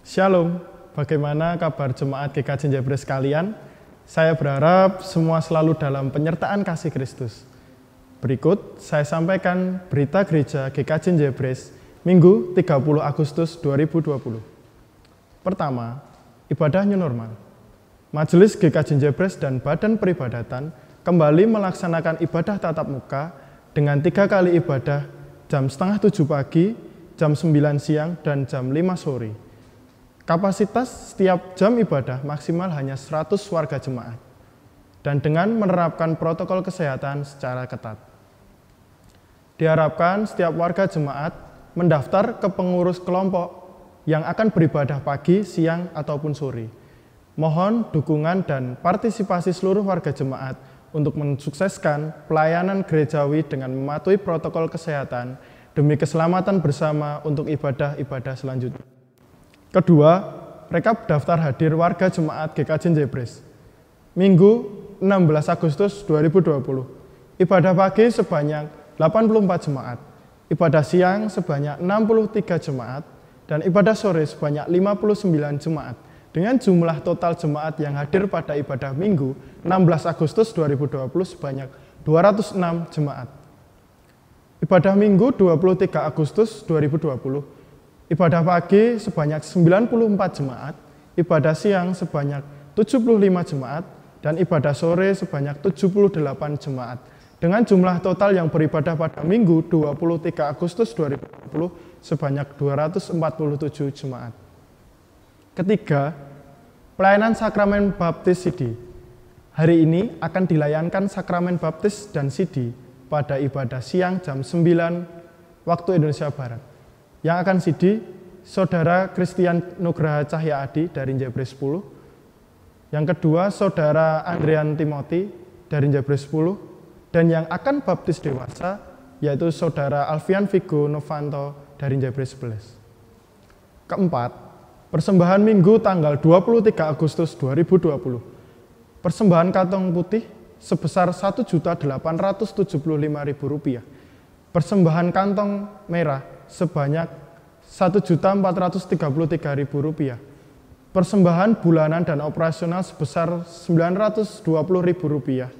Shalom, bagaimana kabar jemaat GKJ Jebres kalian? Saya berharap semua selalu dalam penyertaan kasih Kristus. Berikut saya sampaikan berita gereja GKJ Jebres Minggu 30 Agustus 2020. Pertama, ibadah new normal. Majelis GKJ Jebres dan Badan Peribadatan kembali melaksanakan ibadah tatap muka dengan 3 kali ibadah jam 6:30 pagi, jam 9 siang, dan jam 5 sore. Kapasitas setiap jam ibadah maksimal hanya 100 warga jemaat dan dengan menerapkan protokol kesehatan secara ketat. Diharapkan setiap warga jemaat mendaftar ke pengurus kelompok yang akan beribadah pagi, siang, ataupun sore. Mohon dukungan dan partisipasi seluruh warga jemaat untuk mensukseskan pelayanan gerejawi dengan mematuhi protokol kesehatan demi keselamatan bersama untuk ibadah-ibadah selanjutnya. Kedua, rekap daftar hadir warga jemaat GKJ Jebres. Minggu 16 Agustus 2020. Ibadah pagi sebanyak 84 jemaat, ibadah siang sebanyak 63 jemaat, dan ibadah sore sebanyak 59 jemaat. Dengan jumlah total jemaat yang hadir pada ibadah Minggu 16 Agustus 2020 sebanyak 206 jemaat. Ibadah Minggu 23 Agustus 2020. Ibadah pagi sebanyak 94 jemaat, ibadah siang sebanyak 75 jemaat, dan ibadah sore sebanyak 78 jemaat. Dengan jumlah total yang beribadah pada Minggu 23 Agustus 2020 sebanyak 247 jemaat. Ketiga, pelayanan sakramen baptis Sidi. Hari ini akan dilayankan sakramen baptis dan Sidi pada ibadah siang jam 9 waktu Indonesia Barat. Yang akan Sidi, Saudara Christian Nugraha Cahya Adi dari Jebres 10. Yang kedua, Saudara Andrian Timothy dari Jebres 10. Dan yang akan baptis dewasa, yaitu Saudara Alfian Vigo Novanto dari Jebres 11. Keempat, persembahan Minggu tanggal 23 Agustus 2020. Persembahan kantong putih sebesar Rp1.875.000. Persembahan kantong merah sebanyak Rp1.433.000. Persembahan bulanan dan operasional sebesar Rp920.000.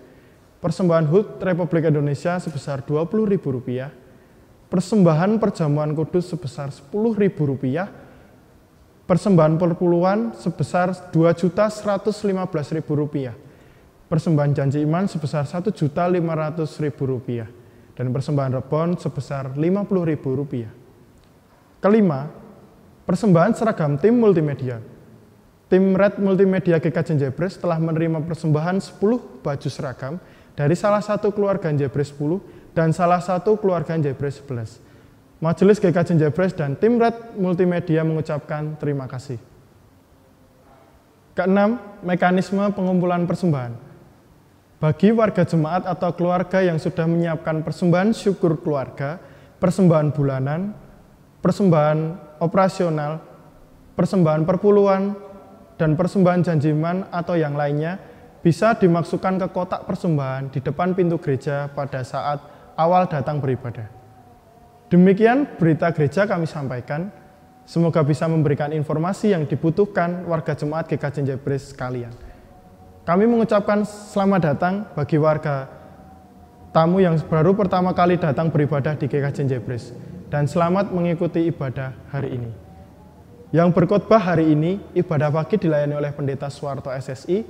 Persembahan HUT Republik Indonesia sebesar Rp20.000. Persembahan perjamuan kudus sebesar Rp10.000. Persembahan perpuluhan sebesar Rp2.115.000. Persembahan janji iman sebesar Rp1.500.000. Dan persembahan rebon sebesar Rp50.000. Kelima, persembahan seragam tim multimedia. Tim Red Multimedia GKJ Jebres telah menerima persembahan 10 baju seragam dari salah satu keluarga Jebres 10 dan salah satu keluarga Jebres 11. Majelis GKJ Jebres dan tim Red Multimedia mengucapkan terima kasih. Keenam, mekanisme pengumpulan persembahan. Bagi warga jemaat atau keluarga yang sudah menyiapkan persembahan syukur keluarga, persembahan bulanan, persembahan operasional, persembahan perpuluhan, dan persembahan janji iman atau yang lainnya bisa dimasukkan ke kotak persembahan di depan pintu gereja pada saat awal datang beribadah. Demikian berita gereja kami sampaikan. Semoga bisa memberikan informasi yang dibutuhkan warga jemaat GKJ Jebres sekalian. Kami mengucapkan selamat datang bagi warga tamu yang baru pertama kali datang beribadah di GKJ Jebres dan selamat mengikuti ibadah hari ini. Yang berkhotbah hari ini, ibadah pagi dilayani oleh Pendeta Suwarto SSI,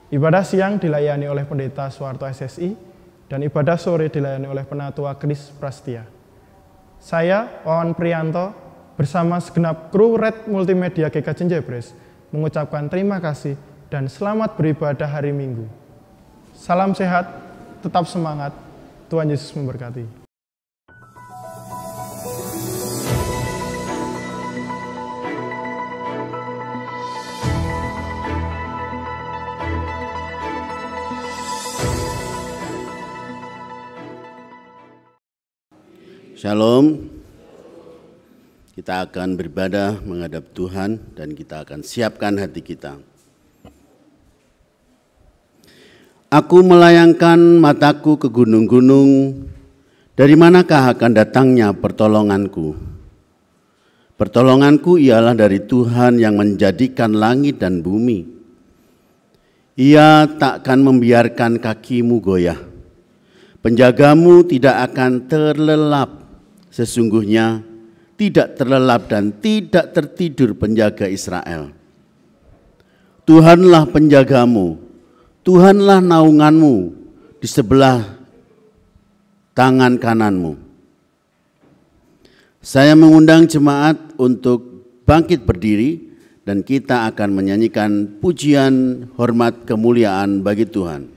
ibadah siang dilayani oleh Pendeta Suwarto SSI, dan ibadah sore dilayani oleh Penatua Kris Prastia. Saya, Wawan Priyanto, bersama segenap kru Red Multimedia GKJ Jebres mengucapkan terima kasih dan selamat beribadah hari Minggu. Salam sehat, tetap semangat, Tuhan Yesus memberkati. Shalom. Kita akan beribadah menghadap Tuhan dan kita akan siapkan hati kita. Aku melayangkan mataku ke gunung-gunung, dari manakah akan datangnya pertolonganku? Pertolonganku ialah dari Tuhan yang menjadikan langit dan bumi. Ia takkan membiarkan kakimu goyah. Penjagamu tidak akan terlelap. Sesungguhnya tidak terlelap dan tidak tertidur penjaga Israel. Tuhanlah penjagamu, Tuhanlah naunganmu di sebelah tangan kananmu. Saya mengundang jemaat untuk bangkit berdiri dan kita akan menyanyikan pujian hormat kemuliaan bagi Tuhan.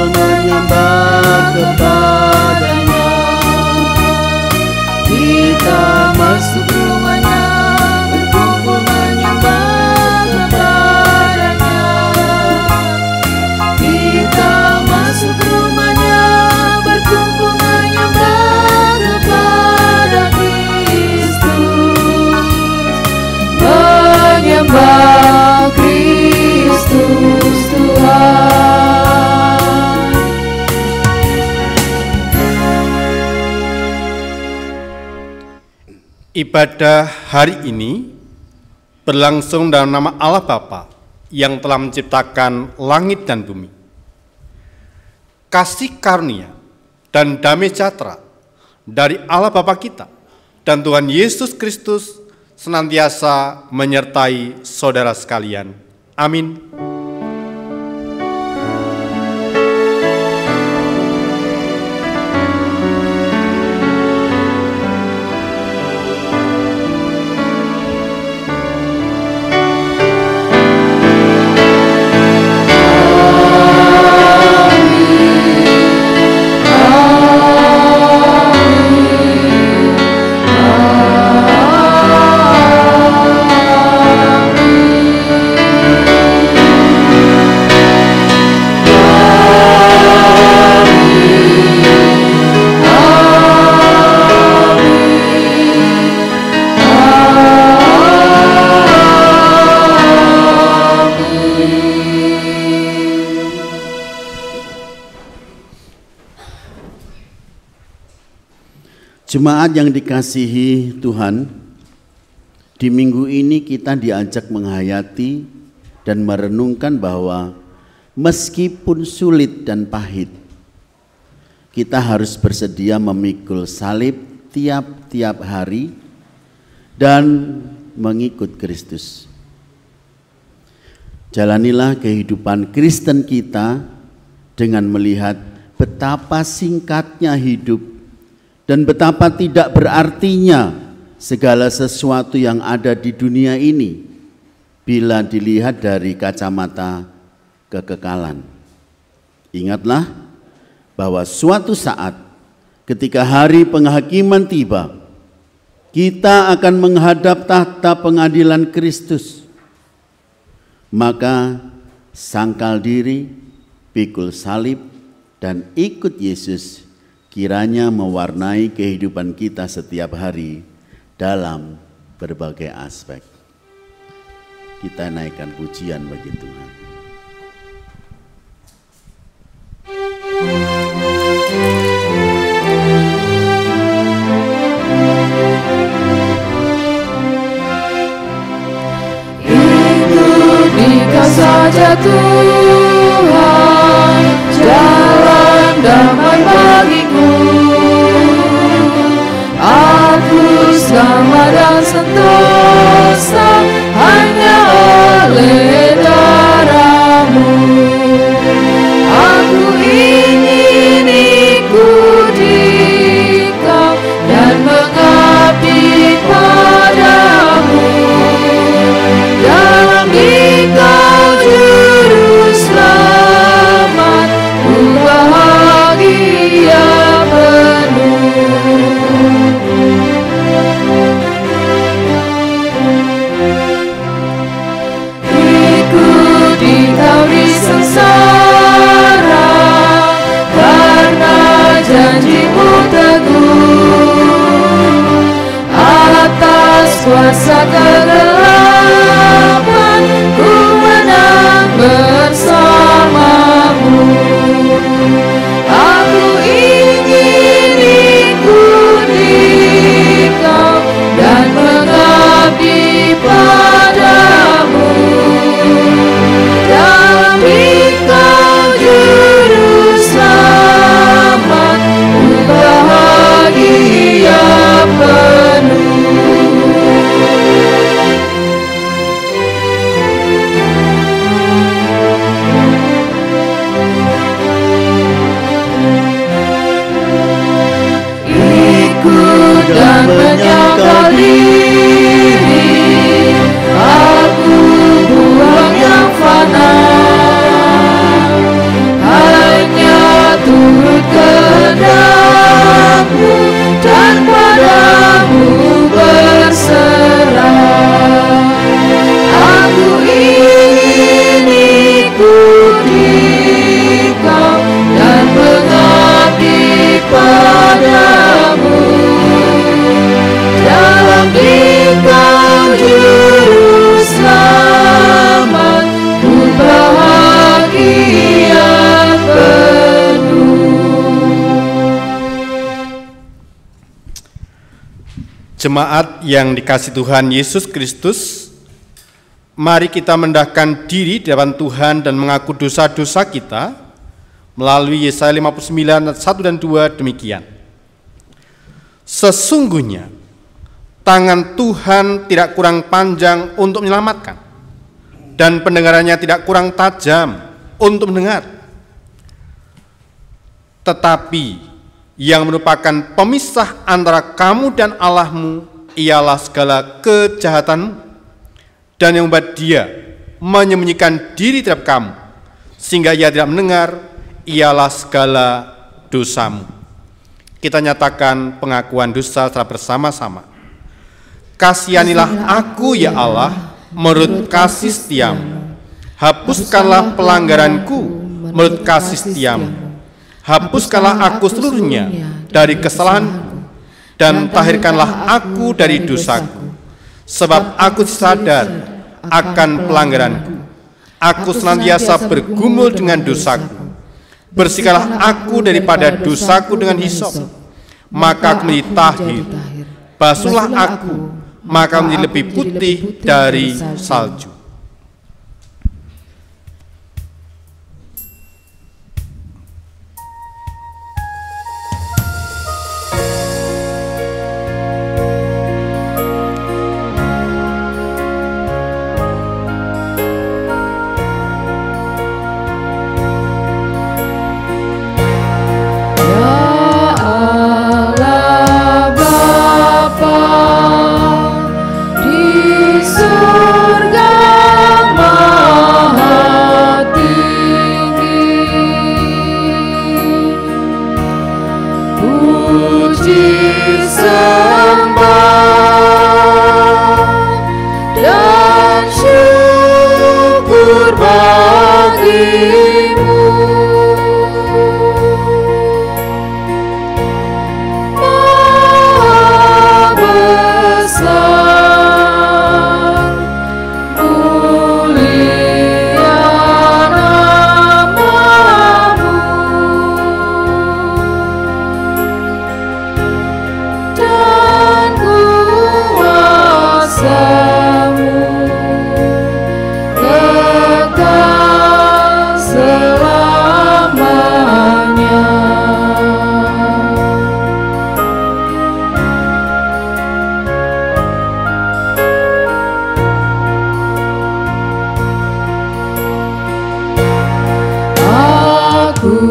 Menyembah kepadanya, kita masuk rumahnya, berkumpul menyembah kepadanya. Kita masuk rumahnya, berkumpul menyembah kepada Kristus, menyembah Kristus Tuhan. Ibadah hari ini berlangsung dalam nama Allah Bapa yang telah menciptakan langit dan bumi. Kasih karunia dan damai sejahtera dari Allah Bapa kita dan Tuhan Yesus Kristus senantiasa menyertai saudara sekalian. Amin. Jemaat yang dikasihi Tuhan, di minggu ini kita diajak menghayati dan merenungkan bahwa meskipun sulit dan pahit, kita harus bersedia memikul salib tiap-tiap hari dan mengikut Kristus. Jalanilah kehidupan Kristen kita dengan melihat betapa singkatnya hidup dan betapa tidak berartinya segala sesuatu yang ada di dunia ini bila dilihat dari kacamata kekekalan. Ingatlah bahwa suatu saat ketika hari penghakiman tiba, kita akan menghadap tahta pengadilan Kristus. Maka sangkal diri, pikul salib, dan ikut Yesus kiranya mewarnai kehidupan kita setiap hari dalam berbagai aspek. Kita naikkan pujian bagi Tuhan. Ikuti saja Tuhan, jalan damai bagiku. Hapus gambar dan sentosa hanya oleh darah. Jemaat yang dikasihi Tuhan Yesus Kristus, mari kita mendahkan diri di hadapan Tuhan dan mengaku dosa-dosa kita melalui Yesaya 59 ayat 1 dan 2 demikian. Sesungguhnya tangan Tuhan tidak kurang panjang untuk menyelamatkan, dan pendengarannya tidak kurang tajam untuk mendengar. Tetapi yang merupakan pemisah antara kamu dan Allahmu ialah segala kejahatanmu, dan yang membuat dia menyembunyikan diri terhadap kamu sehingga ia tidak mendengar ialah segala dosamu. Kita nyatakan pengakuan dosa secara bersama-sama. Kasihanilah aku ya Allah menurut kasih setiamu. Hapuskanlah pelanggaranku menurut kasih setiamu. Hapuskanlah aku seluruhnya dari kesalahanku, dan tahirkanlah aku dari dosaku. Sebab aku sadar akan pelanggaranku. Aku senantiasa bergumul dengan dosaku. Bersihkanlah aku daripada dosaku dengan hisop, maka aku menjadi tahir. Basuhlah aku, maka menjadi lebih putih dari salju. Oh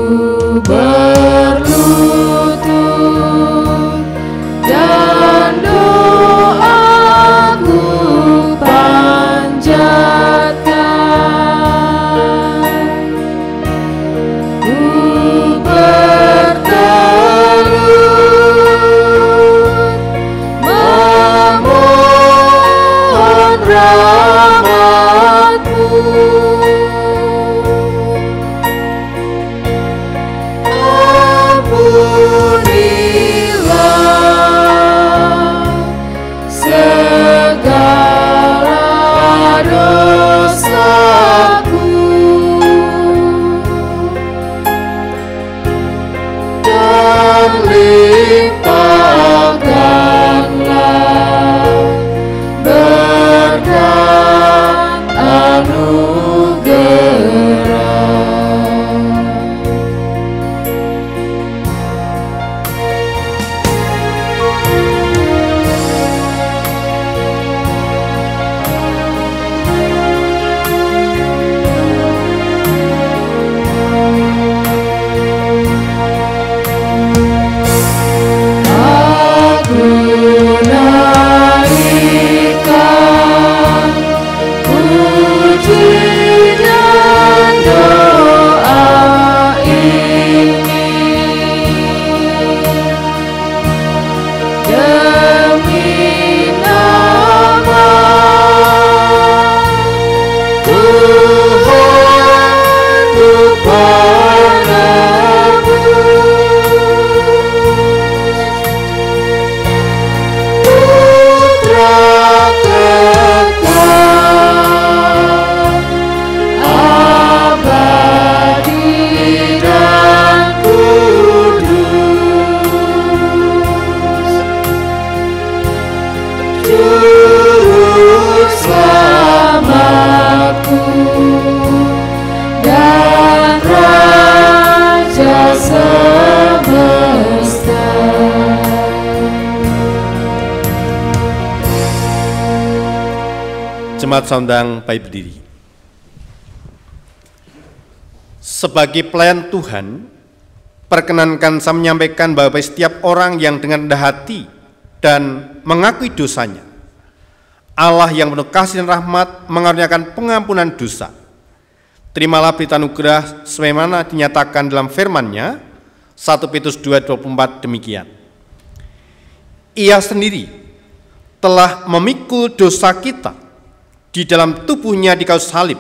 Jemaat saundang baik berdiri. Sebagai pelayan Tuhan, perkenankan saya menyampaikan bahwa setiap orang yang dengan rendah hati dan mengakui dosanya, Allah yang penuh kasih dan rahmat mengaruniakan pengampunan dosa. Terimalah berita anugerah sebagaimana dinyatakan dalam firman-Nya, 1 Petrus 2:24 demikian. Ia sendiri telah memikul dosa kita di dalam tubuhnya di kayu salib,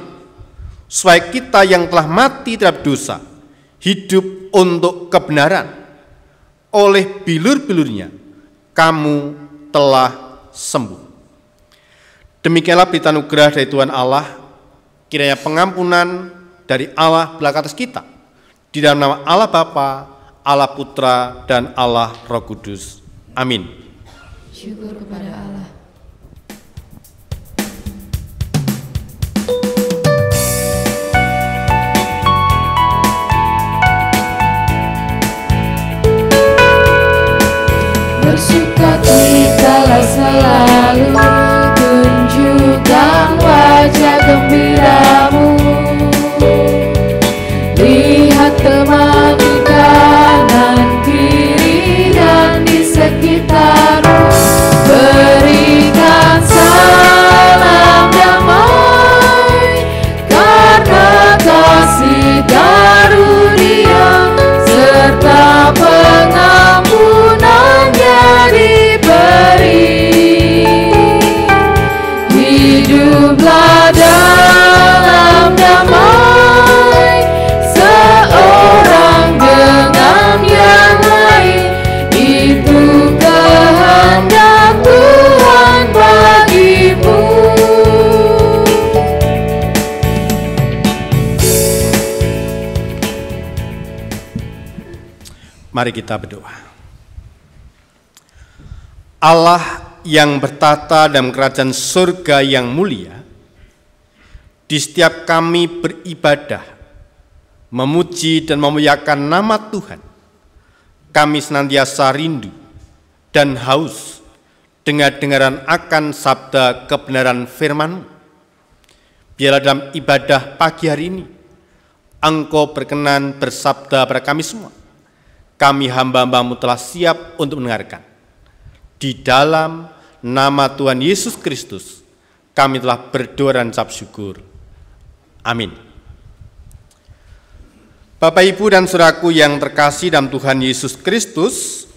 supaya kita yang telah mati terhadap dosa hidup untuk kebenaran. Oleh bilur-bilurnya kamu telah sembuh. Demikianlah berita anugerah dari Tuhan Allah. Kiranya pengampunan dari Allah berlaku atas kita di dalam nama Allah Bapa, Allah Putra, dan Allah Roh Kudus. Amin. Syukur kepada Allah. Bersukacitalah selalu, tunjukkan wajah gembiramu. Lihat teman di kanan kiri dan di sekitarmu. Berikan salam damai, karena kasih karunia serta pengampunannya diberi. Hiduplah dalam damai, seorang dengan yang lain. Itu kehendak Tuhan bagimu. Mari kita berdoa. Allah yang bertata dalam kerajaan surga yang mulia, di setiap kami beribadah, memuji dan memuliakan nama Tuhan, kami senantiasa rindu dan haus dengar-dengaran akan sabda kebenaran firman-Mu. Biarlah dalam ibadah pagi hari ini, Engkau berkenan bersabda pada kami semua. Kami hamba-hamba-Mu telah siap untuk mendengarkan. Di dalam nama Tuhan Yesus Kristus, kami telah berdoa dan ucap syukur. Amin. Bapak, Ibu, dan saudaraku yang terkasih dalam Tuhan Yesus Kristus,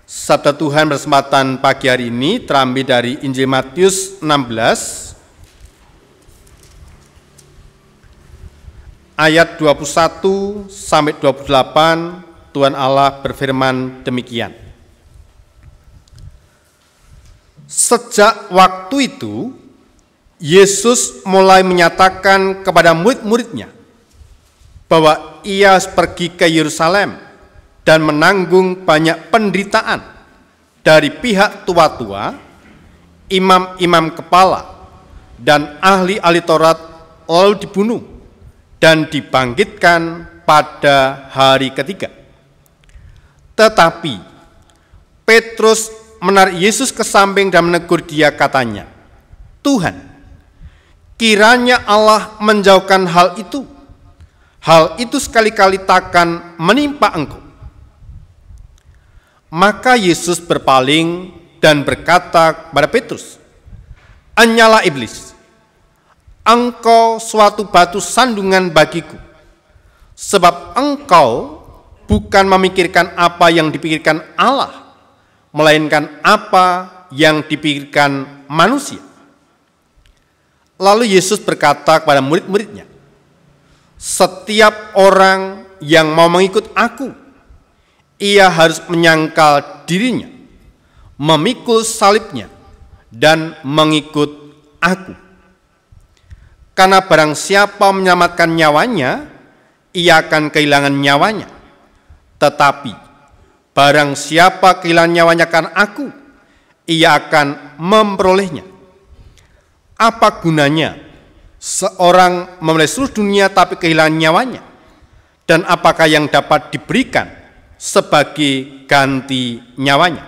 sabda Tuhan bersempatan pagi hari ini terambil dari Injil Matius 16, ayat 21 sampai 28. Tuhan Allah berfirman demikian. Sejak waktu itu, Yesus mulai menyatakan kepada murid-muridnya bahwa ia pergi ke Yerusalem dan menanggung banyak penderitaan dari pihak tua-tua, imam-imam kepala, dan ahli-ahli Taurat, lalu dibunuh dan dibangkitkan pada hari ketiga. Tetapi Petrus menarik Yesus ke samping dan menegur dia, katanya, "Tuhan, kiranya Allah menjauhkan hal itu sekali-kali takkan menimpa Engkau." Maka Yesus berpaling dan berkata kepada Petrus, "Anyalah iblis, engkau suatu batu sandungan bagiku, sebab engkau bukan memikirkan apa yang dipikirkan Allah, melainkan apa yang dipikirkan manusia." Lalu Yesus berkata kepada murid-muridnya, "Setiap orang yang mau mengikut aku, ia harus menyangkal dirinya, memikul salibnya, dan mengikut aku. Karena barang siapa menyelamatkan nyawanya, ia akan kehilangan nyawanya. Tetapi barang siapa kehilangan nyawanya karena aku, ia akan memperolehnya. Apa gunanya seorang memiliki seluruh dunia tapi kehilangan nyawanya? Dan apakah yang dapat diberikan sebagai ganti nyawanya?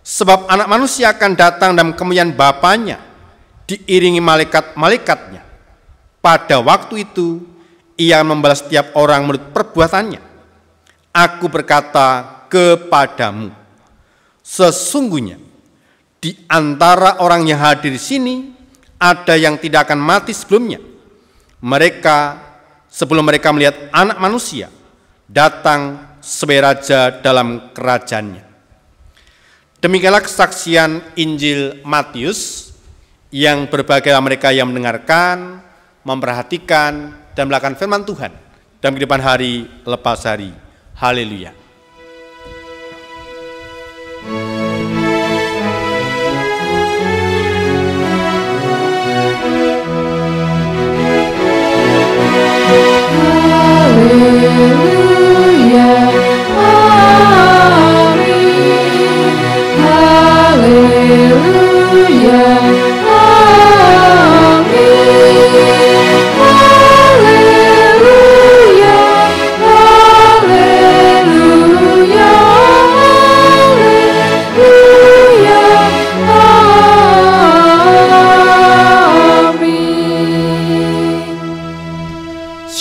Sebab anak manusia akan datang dalam kemuliaan Bapanya diiringi malaikat-malaikatnya. Pada waktu itu ia membalas setiap orang menurut perbuatannya. Aku berkata kepadamu, sesungguhnya di antara orang yang hadir di sini ada yang tidak akan mati sebelumnya. Sebelum mereka melihat Anak Manusia datang sebagai Raja dalam kerajaannya. Demikianlah kesaksian Injil Matius, yang berbahagia mereka yang mendengarkan, memperhatikan, dan melakukan firman Tuhan dalam kehidupan hari lepas hari. Haleluya.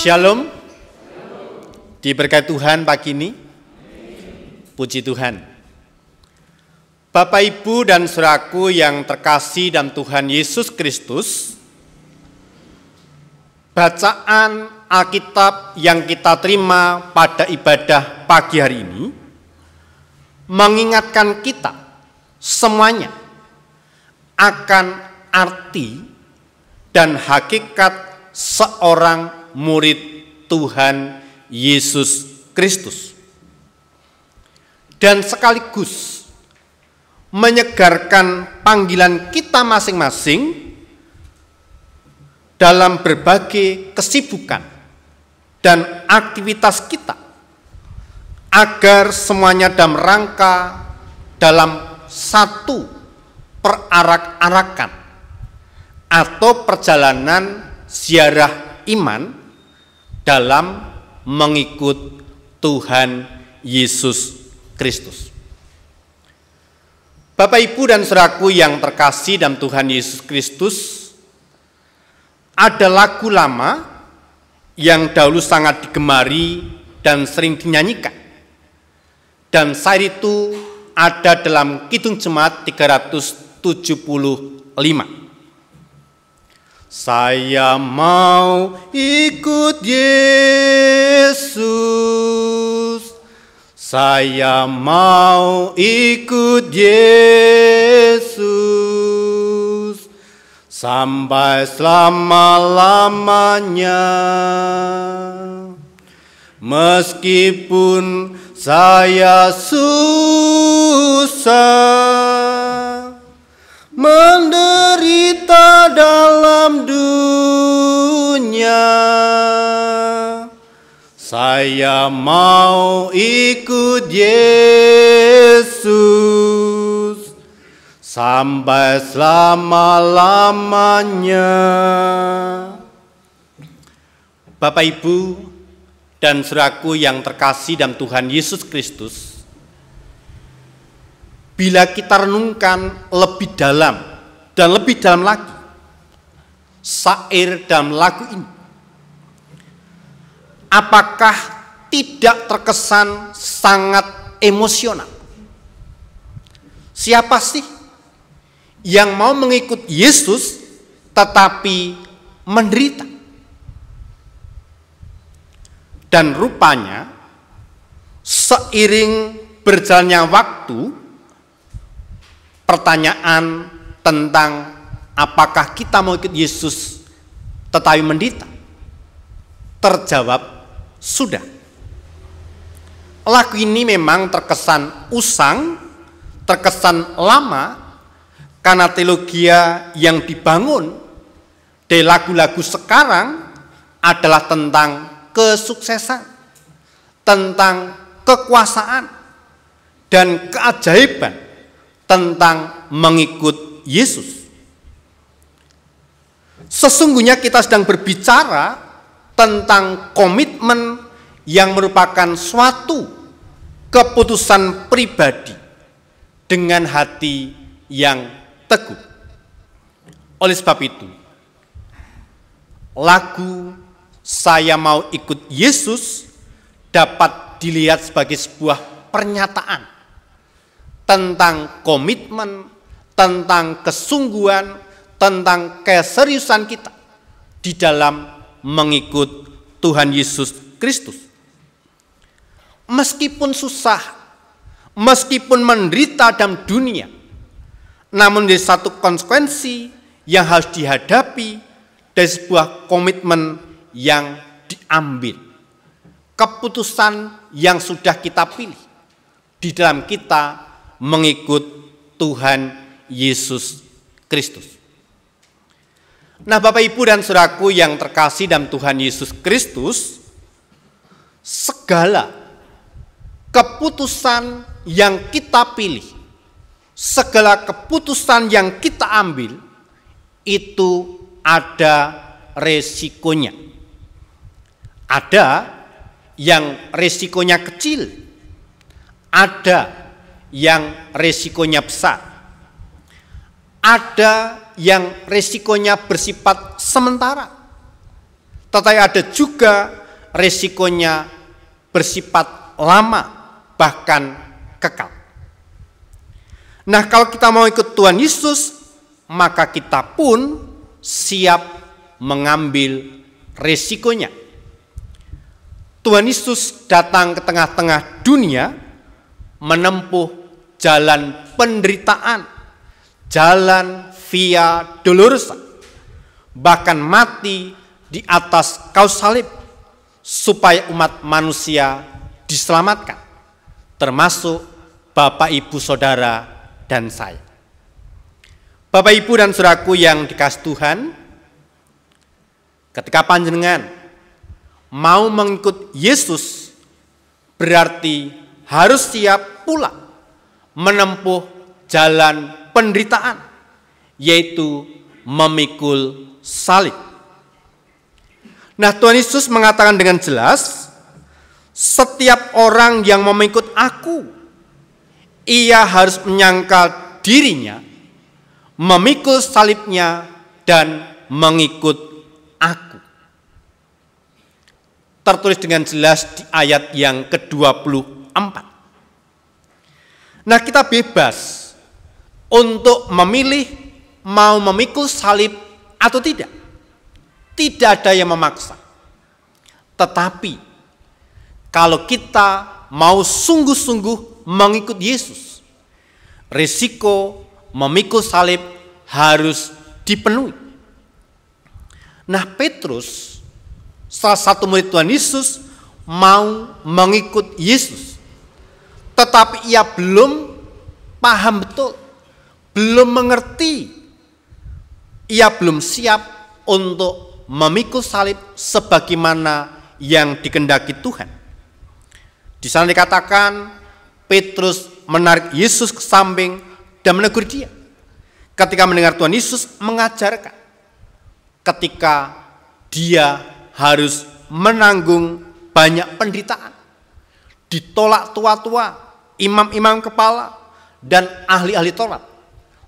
Shalom, diberkati Tuhan pagi ini. Puji Tuhan. Bapak, Ibu, dan saudaraku yang terkasih dalam Tuhan Yesus Kristus, bacaan Alkitab yang kita terima pada ibadah pagi hari ini mengingatkan kita semuanya akan arti dan hakikat seorang murid Tuhan Yesus Kristus, dan sekaligus menyegarkan panggilan kita masing-masing dalam berbagai kesibukan dan aktivitas kita, agar semuanya dalam rangka dalam satu perarak-arakan atau perjalanan ziarah iman dalam mengikut Tuhan Yesus Kristus. Bapak, Ibu, dan saudaraku yang terkasih dalam Tuhan Yesus Kristus, ada lagu lama yang dahulu sangat digemari dan sering dinyanyikan. Dan syair itu ada dalam Kidung Jemaat 375. Saya mau ikut Yesus, saya mau ikut Yesus, sampai selama-lamanya. Meskipun saya susah, menderita dalam dunia, saya mau ikut Yesus sampai selama-lamanya. Bapak, Ibu, dan saudaraku yang terkasih dalam Tuhan Yesus Kristus, bila kita renungkan lebih dalam dan lebih dalam lagi syair dalam lagu ini, apakah tidak terkesan sangat emosional? Siapa sih yang mau mengikut Yesus tetapi menderita? Dan rupanya seiring berjalannya waktu, pertanyaan tentang apakah kita mau ikut Yesus tetapi menderita terjawab sudah. Lagu ini memang terkesan usang, terkesan lama, karena teologi yang dibangun dari lagu-lagu sekarang adalah tentang kesuksesan, tentang kekuasaan, dan keajaiban tentang mengikut Yesus. Sesungguhnya kita sedang berbicara tentang komitmen yang merupakan suatu keputusan pribadi dengan hati yang teguh. Oleh sebab itu, lagu "Saya Mau Ikut Yesus" dapat dilihat sebagai sebuah pernyataan tentang komitmen, tentang kesungguhan, tentang keseriusan kita di dalam mengikut Tuhan Yesus Kristus. Meskipun susah, meskipun menderita dalam dunia, namun dari satu konsekuensi yang harus dihadapi dari sebuah komitmen yang diambil, keputusan yang sudah kita pilih di dalam kita mengikut Tuhan Yesus Kristus. Nah, Bapak, Ibu, dan saudaraku yang terkasih dalam Tuhan Yesus Kristus, segala keputusan yang kita pilih, segala keputusan yang kita ambil, itu ada resikonya. Ada yang resikonya kecil, ada yang resikonya besar, ada yang resikonya bersifat sementara, tetapi ada juga resikonya bersifat lama, bahkan kekal. Nah, kalau kita mau ikut Tuhan Yesus, maka kita pun siap mengambil resikonya. Tuhan Yesus datang ke tengah-tengah dunia menempuh jalan penderitaan, jalan via dolorosa, bahkan mati di atas kayu salib supaya umat manusia diselamatkan, termasuk Bapak, Ibu, Saudara, dan saya. Bapak, Ibu, dan saudaraku yang dikasihi Tuhan, ketika panjenengan mau mengikut Yesus, berarti harus siap pula menempuh jalan penderitaan, yaitu memikul salib. Nah, Tuhan Yesus mengatakan dengan jelas, setiap orang yang mengikut aku, ia harus menyangkal dirinya, memikul salibnya, dan mengikut aku. Tertulis dengan jelas di ayat yang ke-24. Nah, kita bebas untuk memilih mau memikul salib atau tidak. Tidak ada yang memaksa. Tetapi kalau kita mau sungguh-sungguh mengikut Yesus, risiko memikul salib harus dipenuhi. Nah, Petrus, salah satu murid Tuhan Yesus, mau mengikut Yesus, tetapi ia belum paham betul, belum mengerti, ia belum siap untuk memikul salib sebagaimana yang dikehendaki Tuhan. Di sana dikatakan Petrus menarik Yesus ke samping dan menegur dia ketika mendengar Tuhan Yesus mengajarkan, ketika dia harus menanggung banyak penderitaan, ditolak tua-tua, imam-imam kepala, dan ahli-ahli Taurat,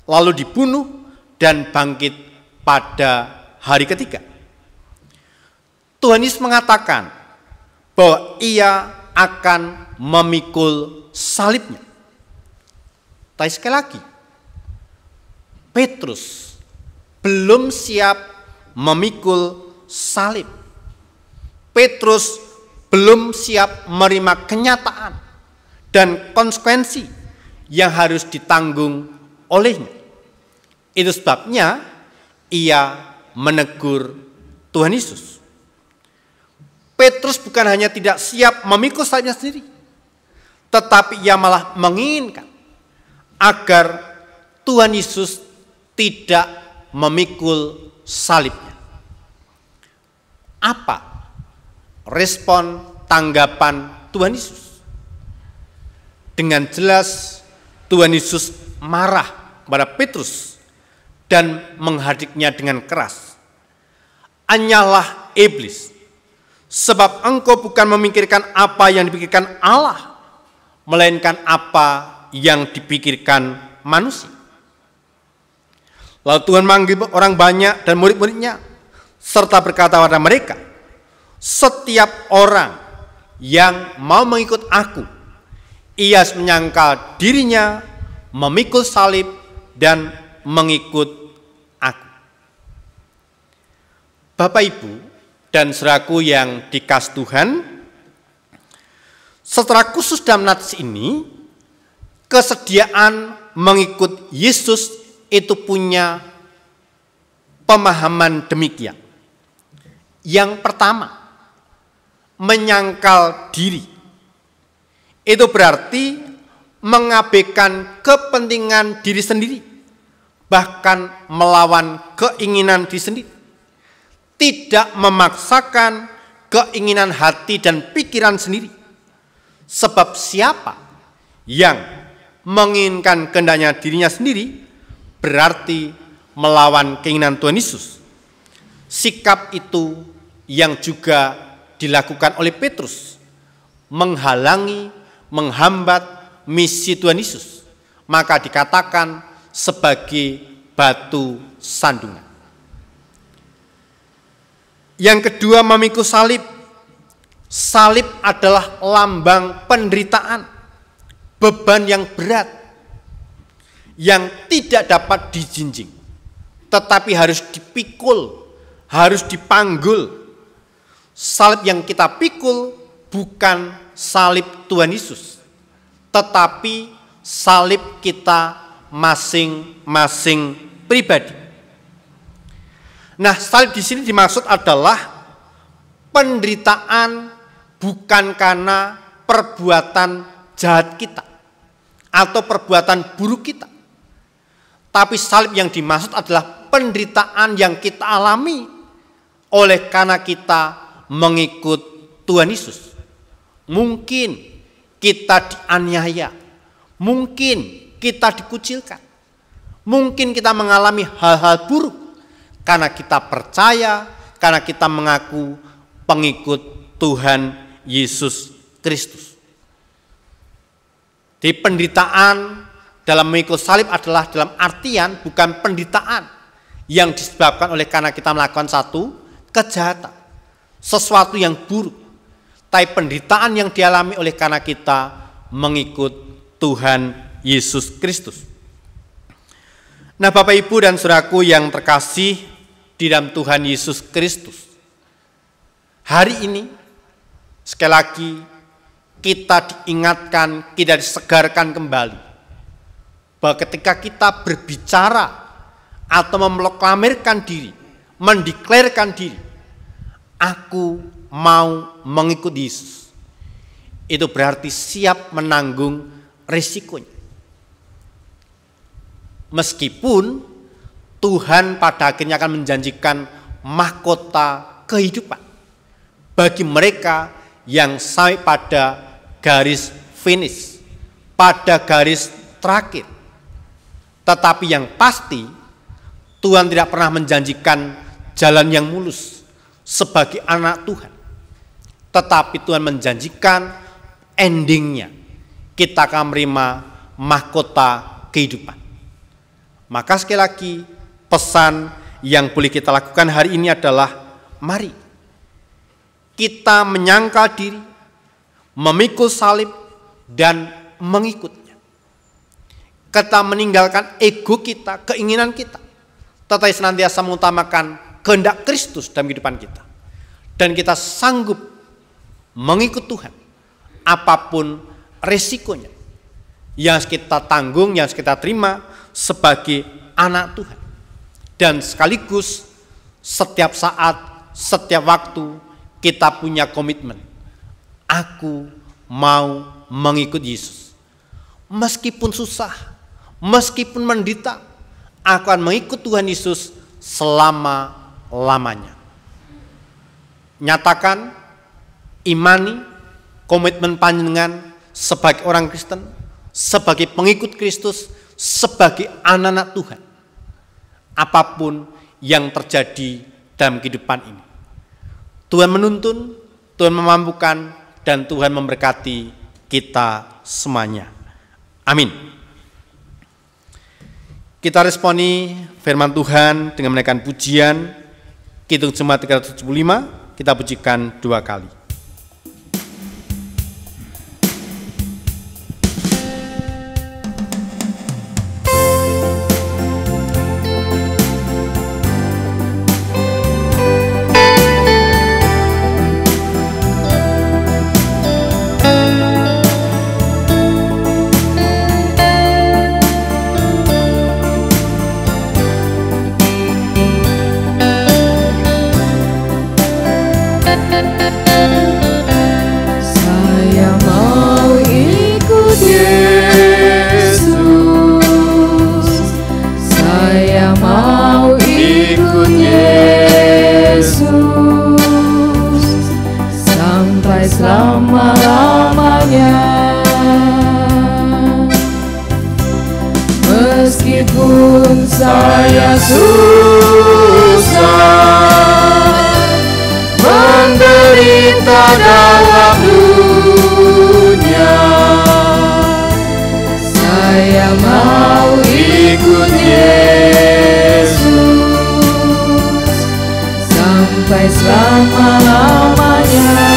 lalu dibunuh dan bangkit pada hari ketiga. Tuhan Yesus mengatakan bahwa ia akan memikul salibnya. Tapi sekali lagi, Petrus belum siap memikul salib. Petrus belum siap menerima kenyataan dan konsekuensi yang harus ditanggung olehnya. Itu sebabnya ia menegur Tuhan Yesus. Petrus bukan hanya tidak siap memikul salibnya sendiri, tetapi ia malah menginginkan agar Tuhan Yesus tidak memikul salibnya. Apa respon tanggapan Tuhan Yesus? Dengan jelas Tuhan Yesus marah kepada Petrus dan menghadiknya dengan keras. Anyalah iblis, sebab engkau bukan memikirkan apa yang dipikirkan Allah, melainkan apa yang dipikirkan manusia. Lalu Tuhan manggil orang banyak dan murid-muridnya, serta berkata kepada mereka, setiap orang yang mau mengikut aku, ia harus menyangkal dirinya, memikul salib, dan mengikut aku. Bapak, Ibu, dan saudaraku yang dikasih Tuhan, secara khusus dalam nats ini, kesediaan mengikut Yesus itu punya pemahaman demikian. Yang pertama, menyangkal diri. Itu berarti mengabaikan kepentingan diri sendiri, bahkan melawan keinginan diri sendiri. Tidak memaksakan keinginan hati dan pikiran sendiri. Sebab siapa yang menginginkan kehendaknya dirinya sendiri berarti melawan keinginan Tuhan Yesus. Sikap itu yang juga dilakukan oleh Petrus, menghalangi, menghambat misi Tuhan Yesus, maka dikatakan sebagai batu sandungan. Yang kedua, memikul salib. Salib adalah lambang penderitaan, beban yang berat, yang tidak dapat dijinjing, tetapi harus dipikul, harus dipanggul. Salib yang kita pikul bukan salib Tuhan Yesus, tetapi salib kita masing-masing pribadi. Nah, salib di sini dimaksud adalah penderitaan bukan karena perbuatan jahat kita atau perbuatan buruk kita. Tapi salib yang dimaksud adalah penderitaan yang kita alami oleh karena kita mengikut Tuhan Yesus. Mungkin kita dianiaya, mungkin kita dikucilkan, mungkin kita mengalami hal-hal buruk karena kita percaya, karena kita mengaku pengikut Tuhan Yesus Kristus. Di penderitaan dalam mengikut salib adalah dalam artian bukan penderitaan yang disebabkan oleh karena kita melakukan satu kejahatan, sesuatu yang buruk, tapi penderitaan yang dialami oleh karena kita mengikut Tuhan Yesus Kristus. Nah, Bapak, Ibu, dan saudaraku yang terkasih di dalam Tuhan Yesus Kristus, hari ini sekali lagi kita diingatkan, kita disegarkan kembali bahwa ketika kita berbicara atau memproklamirkan diri, mendeklarasikan diri, aku mau mengikut Yesus, itu berarti siap menanggung risikonya. Meskipun Tuhan pada akhirnya akan menjanjikan mahkota kehidupan bagi mereka yang sampai pada garis finish, pada garis terakhir. Tetapi yang pasti Tuhan tidak pernah menjanjikan jalan yang mulus sebagai anak Tuhan. Tetapi Tuhan menjanjikan endingnya kita akan menerima mahkota kehidupan. Maka sekali lagi pesan yang boleh kita lakukan hari ini adalah mari kita menyangkal diri, memikul salib, dan mengikutnya. Kita meninggalkan ego kita, keinginan kita, tetapi senantiasa mengutamakan kehendak Kristus dalam kehidupan kita. Dan kita sanggup mengikut Tuhan, apapun resikonya, yang kita tanggung, yang kita terima sebagai anak Tuhan. Dan sekaligus setiap saat, setiap waktu kita punya komitmen. Aku mau mengikut Yesus. Meskipun susah, meskipun menderita, aku akan mengikut Tuhan Yesus selama-lamanya. Nyatakan, imani, komitmen panjenengan sebagai orang Kristen, sebagai pengikut Kristus, sebagai anak-anak Tuhan. Apapun yang terjadi dalam kehidupan ini, Tuhan menuntun, Tuhan memampukan, dan Tuhan memberkati kita semuanya. Amin. Kita responi firman Tuhan dengan menaikkan pujian Kidung Jemaat 375, kita pujikan 2 kali. Meskipun saya susah menderita dalam dunia, saya mau ikut Yesus sampai selama-lamanya.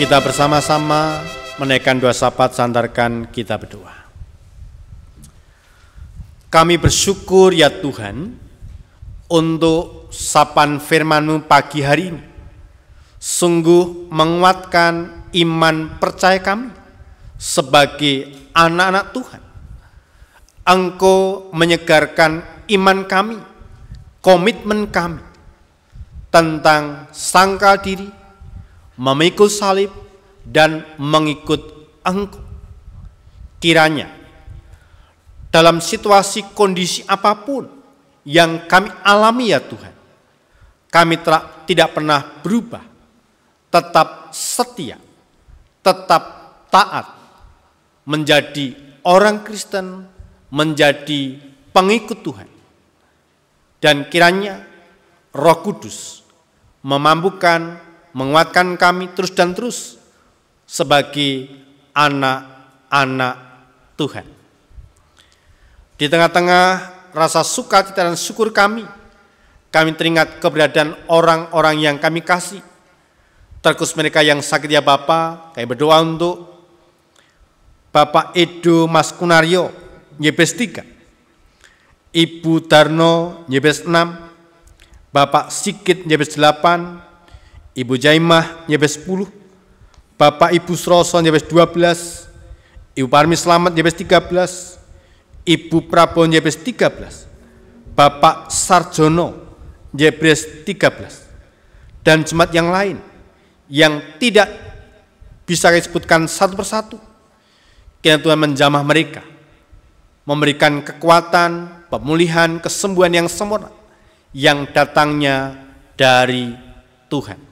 Kita bersama-sama menaikkan 2 syafaat, sandarkan kita berdoa. Kami bersyukur ya Tuhan untuk sapaan firman-Mu pagi hari ini. Sungguh menguatkan iman percaya kami sebagai anak-anak Tuhan. Engkau menyegarkan iman kami, komitmen kami tentang sangkal diri, memikul salib, dan mengikut Engkau. Kiranya dalam situasi kondisi apapun yang kami alami ya Tuhan, kami tidak pernah berubah, tetap setia, tetap taat, menjadi orang Kristen, menjadi pengikut Tuhan. Dan kiranya Roh Kudus memampukan, menguatkan kami terus dan terus sebagai anak-anak Tuhan. Di tengah-tengah rasa sukacita dan syukur kami teringat keberadaan orang-orang yang kami kasih. Terkhusus mereka yang sakit ya Bapa, kami berdoa untuk Bapak Edo Mas Kunario, YBS 3, Ibu Darno, YBS 6, Bapak Sigit, YBS 8, Ibu Jaimah, YBS 10, Bapak Ibu Sroson, YBS 12, Ibu Parmi Slamet, YBS 13, Ibu Prabon, YBS 13, Bapak Sarjono, YBS 13, dan jemaat yang lain yang tidak bisa disebutkan satu persatu. Kiranya Tuhan menjamah mereka, memberikan kekuatan, pemulihan, kesembuhan yang sempurna yang datangnya dari Tuhan.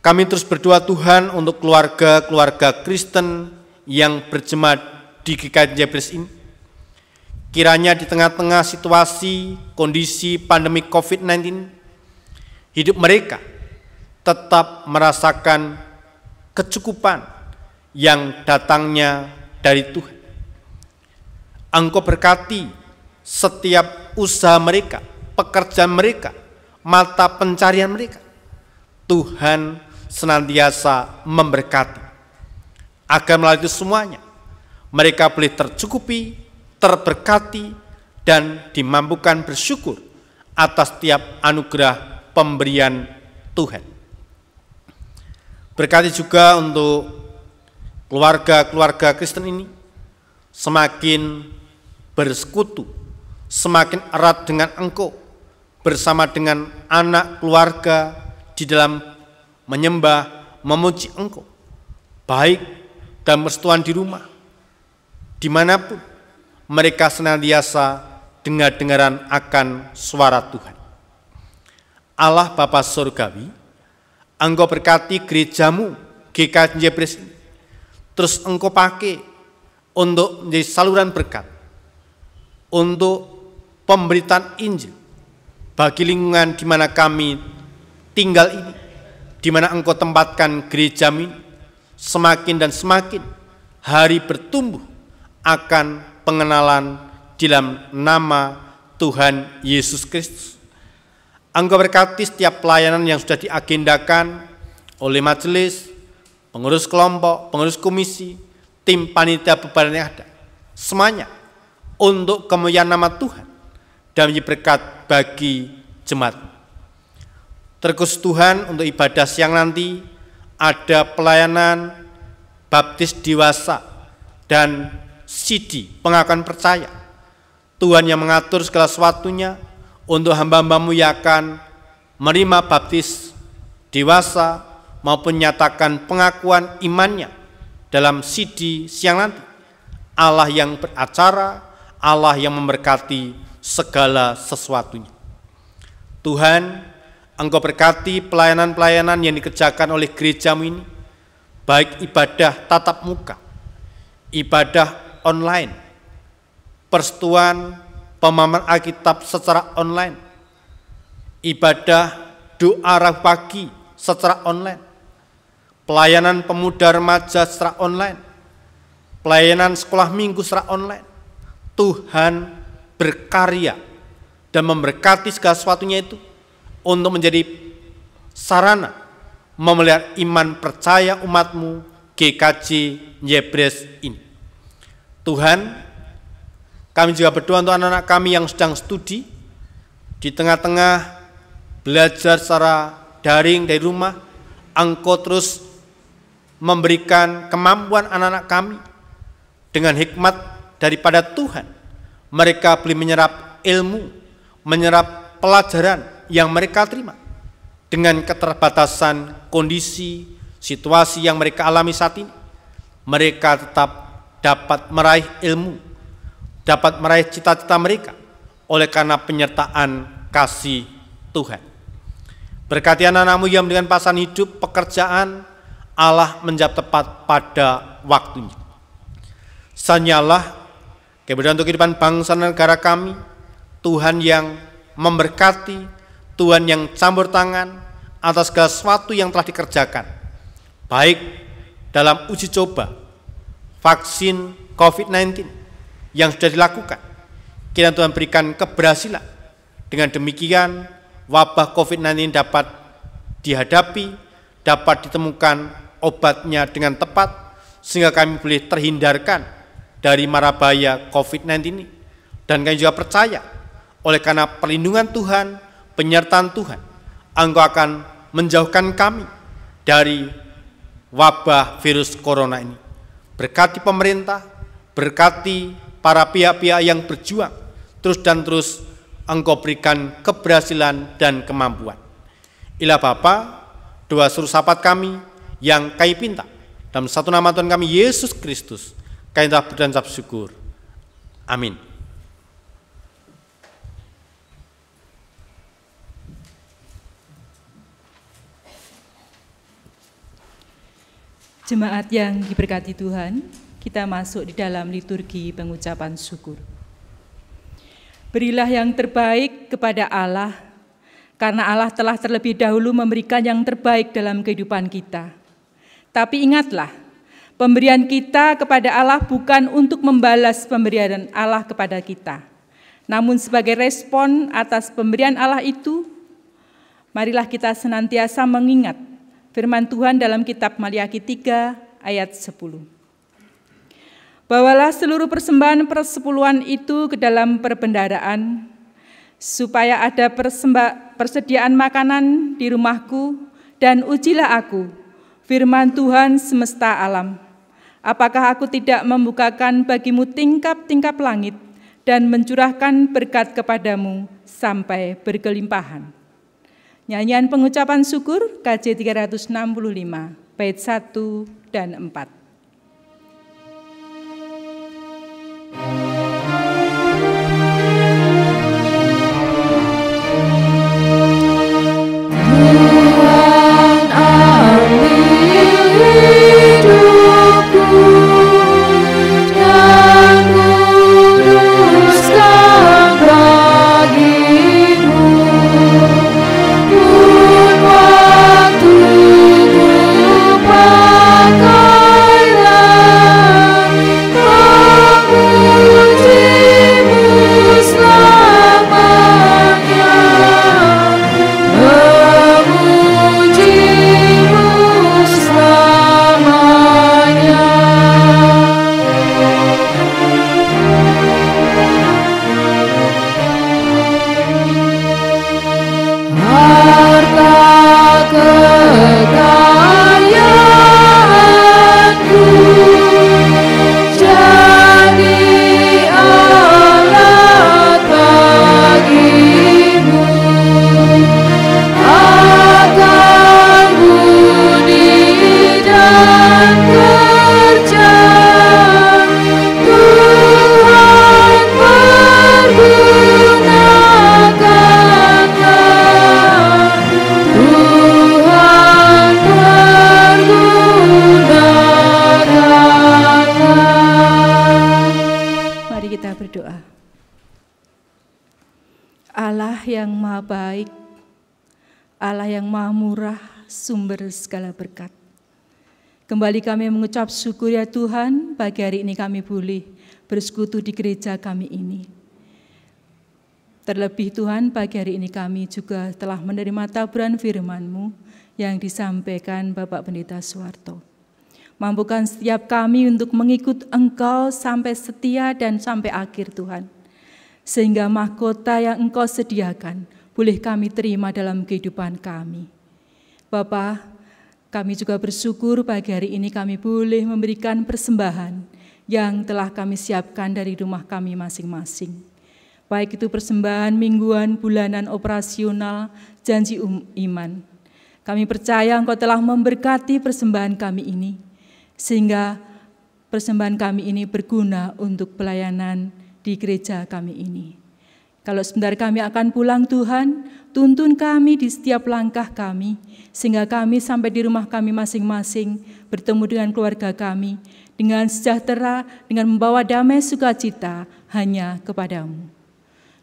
Kami terus berdoa Tuhan untuk keluarga-keluarga Kristen yang berjemaat di GKI Jebres ini. Kiranya di tengah-tengah situasi, kondisi pandemi COVID-19, hidup mereka tetap merasakan kecukupan yang datangnya dari Tuhan. Engkau berkati setiap usaha mereka, pekerjaan mereka, mata pencarian mereka. Tuhan senantiasa memberkati, agar melalui itu semuanya mereka boleh tercukupi, terberkati, dan dimampukan bersyukur atas setiap anugerah pemberian Tuhan. Berkati juga untuk keluarga-keluarga Kristen ini semakin bersekutu, semakin erat dengan Engkau, bersama dengan anak keluarga di dalam menyembah, memuji Engkau, baik dalam persekutuan di rumah, dimanapun mereka senantiasa dengar-dengaran akan suara Tuhan. Allah Bapa Surgawi, Engkau berkati gerejamu GKJ Jebres ini, terus Engkau pakai untuk menjadi saluran berkat, untuk pemberitaan Injil bagi lingkungan di mana kami tinggal ini, di mana Engkau tempatkan gerejamu ini, semakin dan semakin hari bertumbuh akan pengenalan di dalam nama Tuhan Yesus Kristus. Engkau berkati setiap pelayanan yang sudah diagendakan oleh majelis, pengurus kelompok, pengurus komisi, tim panitia bebanan yang ada, semuanya untuk kemuliaan nama Tuhan dan menjadi berkat bagi jemaat. Terkhusus Tuhan, untuk ibadah siang nanti ada pelayanan baptis dewasa dan CD pengakuan percaya. Tuhan yang mengatur segala sesuatunya untuk hamba-hambamu yang akan menerima baptis dewasa maupun menyatakan pengakuan imannya dalam CD siang nanti. Allah yang beracara, Allah yang memberkati segala sesuatunya. Tuhan, Engkau berkati pelayanan-pelayanan yang dikerjakan oleh gerejamu ini, baik ibadah tatap muka, ibadah online, persekutuan pemahaman Alkitab secara online, ibadah doa Rabu pagi secara online, pelayanan pemuda remaja secara online, pelayanan sekolah minggu secara online. Tuhan berkarya dan memberkati segala sesuatunya itu untuk menjadi sarana memelihara iman percaya umatmu GKJ Jebres ini. Tuhan, kami juga berdoa untuk anak-anak kami yang sedang studi, di tengah-tengah belajar secara daring dari rumah. Engkau terus memberikan kemampuan anak-anak kami dengan hikmat daripada Tuhan. Mereka boleh menyerap ilmu, menyerap pelajaran yang mereka terima dengan keterbatasan kondisi, situasi yang mereka alami saat ini. Mereka tetap dapat meraih ilmu, dapat meraih cita-cita mereka oleh karena penyertaan kasih Tuhan. Berkati anak-anakmu yang dengan pasangan hidup, pekerjaan, Allah menjawab tepat pada waktunya. Sanyalah kemudian untuk kehidupan bangsa dan negara kami, Tuhan yang memberkati, Tuhan yang campur tangan atas segala sesuatu yang telah dikerjakan, baik dalam uji coba vaksin COVID-19 yang sudah dilakukan. Kiranya Tuhan berikan keberhasilan. Dengan demikian wabah COVID-19 dapat dihadapi, dapat ditemukan obatnya dengan tepat, sehingga kami boleh terhindarkan dari mara bahaya COVID-19 ini. Dan kami juga percaya oleh karena perlindungan Tuhan, penyertaan Tuhan, Engkau akan menjauhkan kami dari wabah virus corona ini. Berkati pemerintah, berkati para pihak-pihak yang berjuang, terus dan terus Engkau berikan keberhasilan dan kemampuan. Ilah Bapa, doa seluruh sahabat kami yang kami pinta dalam satu nama Tuhan kami Yesus Kristus, kami telah berdoa syukur. Amin. Jemaat yang diberkati Tuhan, kita masuk di dalam liturgi pengucapan syukur. Berilah yang terbaik kepada Allah, karena Allah telah terlebih dahulu memberikan yang terbaik dalam kehidupan kita. Tapi ingatlah, pemberian kita kepada Allah bukan untuk membalas pemberian Allah kepada kita, Namun sebagai respon atas pemberian Allah itu, marilah kita senantiasa mengingat firman Tuhan dalam kitab Maliaki 3 ayat 10. Bawalah seluruh persembahan persepuluhan itu ke dalam perbendaharaan, supaya ada persediaan makanan di rumahku, dan ujilah aku, firman Tuhan semesta alam. Apakah aku tidak membukakan bagimu tingkap-tingkap langit dan mencurahkan berkat kepadamu sampai berkelimpahan. Nyanyian pengucapan syukur KJ 365, bait 1 dan 4. Sumber segala berkat. Kembali kami mengucap syukur ya Tuhan, pagi hari ini kami boleh bersekutu di gereja kami ini. Terlebih Tuhan, pagi hari ini kami juga telah menerima taburan firman-Mu yang disampaikan Bapak Pendeta Suwarto. Mampukan setiap kami untuk mengikut Engkau sampai setia dan sampai akhir Tuhan. Sehingga mahkota yang Engkau sediakan boleh kami terima dalam kehidupan kami. Bapa, kami juga bersyukur pagi hari ini kami boleh memberikan persembahan yang telah kami siapkan dari rumah kami masing-masing. Baik itu persembahan mingguan, bulanan, operasional, janji iman. Kami percaya Engkau telah memberkati persembahan kami ini, sehingga persembahan kami ini berguna untuk pelayanan di gereja kami ini. Kalau sebentar kami akan pulang Tuhan, tuntun kami di setiap langkah kami, sehingga kami sampai di rumah kami masing-masing, bertemu dengan keluarga kami, dengan sejahtera, dengan membawa damai sukacita hanya kepadamu.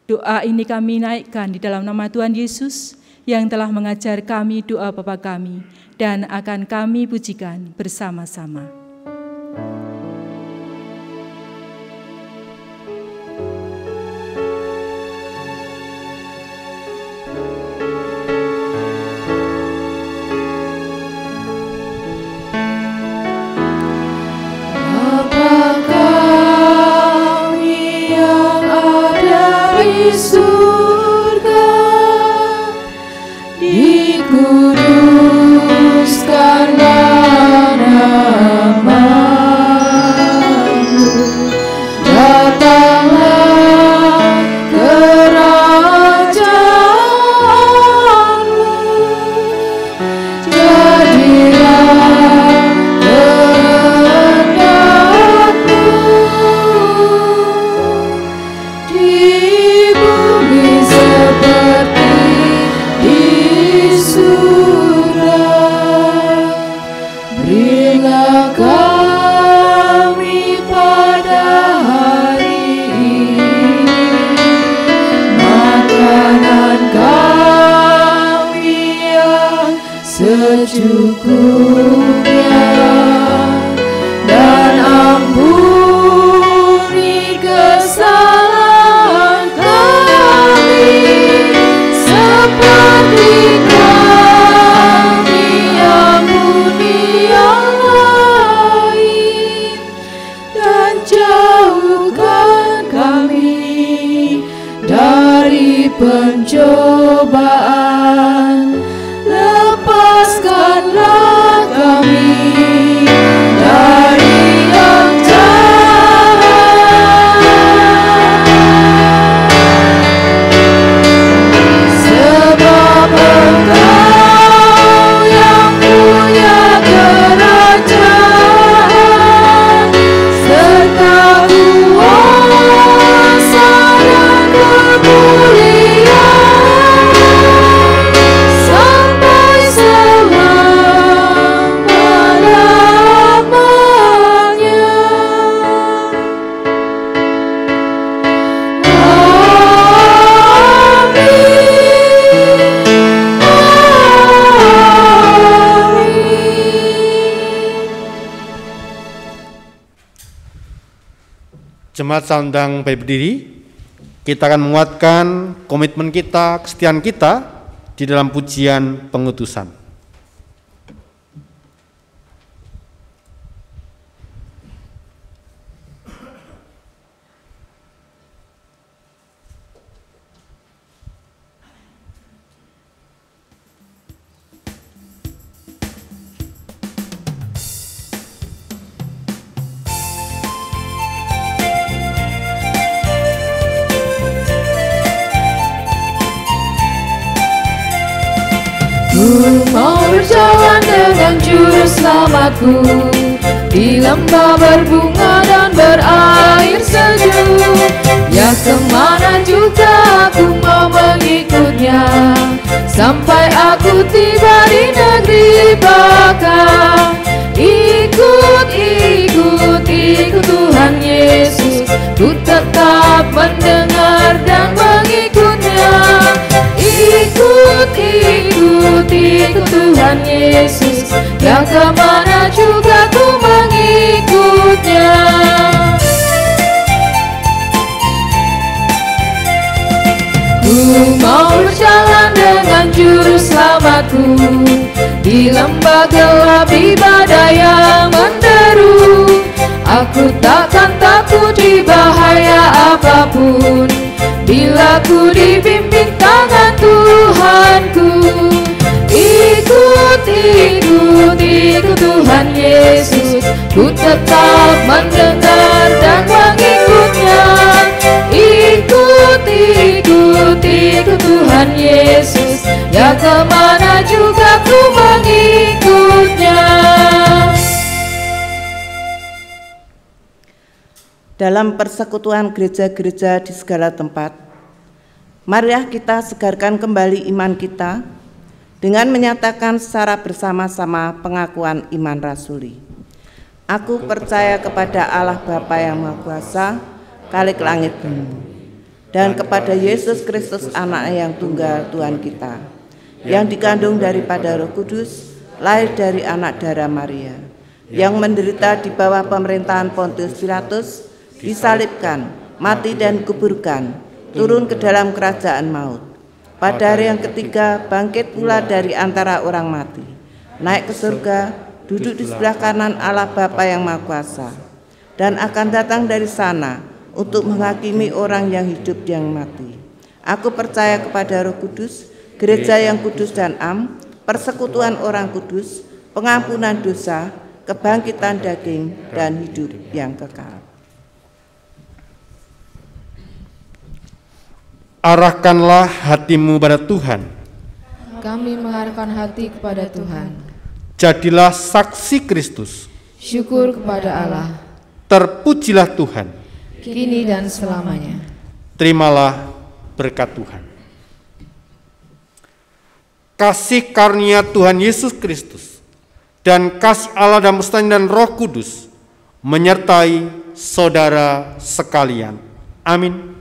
Doa ini kami naikkan di dalam nama Tuhan Yesus, yang telah mengajar kami doa Bapa kami, dan akan kami pujikan bersama-sama. Surga dikuduskanlah nama Jemaat Sandang baik berdiri. Kita akan menguatkan komitmen kita, kesetiaan kita di dalam pujian pengutusan. Ku mau berjalan dengan juru selamatku di lembah berbunga dan berair sejuk. Ya kemana juga aku mau mengikutnya, sampai aku tiba di negeri baka. Ikut, ikut, ikut Tuhan Yesus, ku tetap mendengar dan mengikutnya. Ikut, ikut, ikut Tuhan Yesus, yang kemana juga ku mengikutnya. Ku mau berjalan dengan juru selamatku di lembah gelap ibadah yang menderu. Aku takkan takut di bahaya apapun, bila ku dibimbing tangan Tuhanku. Ikut, ikut, ikut Tuhan Yesus, ku tetap mendengar dan mengikutnya. Ikut, ikut, ikut Tuhan Yesus, ya kemana juga ku mengikutnya. Dalam persekutuan gereja-gereja di segala tempat, marilah kita segarkan kembali iman kita dengan menyatakan secara bersama-sama pengakuan iman rasuli. Aku percaya kepada Allah Bapa yang Maha Kuasa, Khalik langit bumi, dan kepada Yesus Kristus Anak-Nya yang tunggal Tuhan kita, yang dikandung daripada Roh Kudus, lahir dari anak darah Maria, yang menderita di bawah pemerintahan Pontius Pilatus, disalibkan, mati dan kuburkan, turun ke dalam kerajaan maut. Pada hari yang ketiga bangkit pula dari antara orang mati, naik ke surga, duduk di sebelah kanan Allah Bapa yang Maha Kuasa, dan akan datang dari sana untuk menghakimi orang yang hidup yang mati. Aku percaya kepada Roh Kudus, gereja yang kudus dan am, persekutuan orang kudus, pengampunan dosa, kebangkitan daging, dan hidup yang kekal. Arahkanlah hatimu pada Tuhan. Kami mengarahkan hati kepada Tuhan. Jadilah saksi Kristus. Syukur kepada Allah. Terpujilah Tuhan. Kini dan selamanya. Terimalah berkat Tuhan. Kasih karunia Tuhan Yesus Kristus dan kasih Allah dan persekutuan dan Roh Kudus menyertai saudara sekalian. Amin.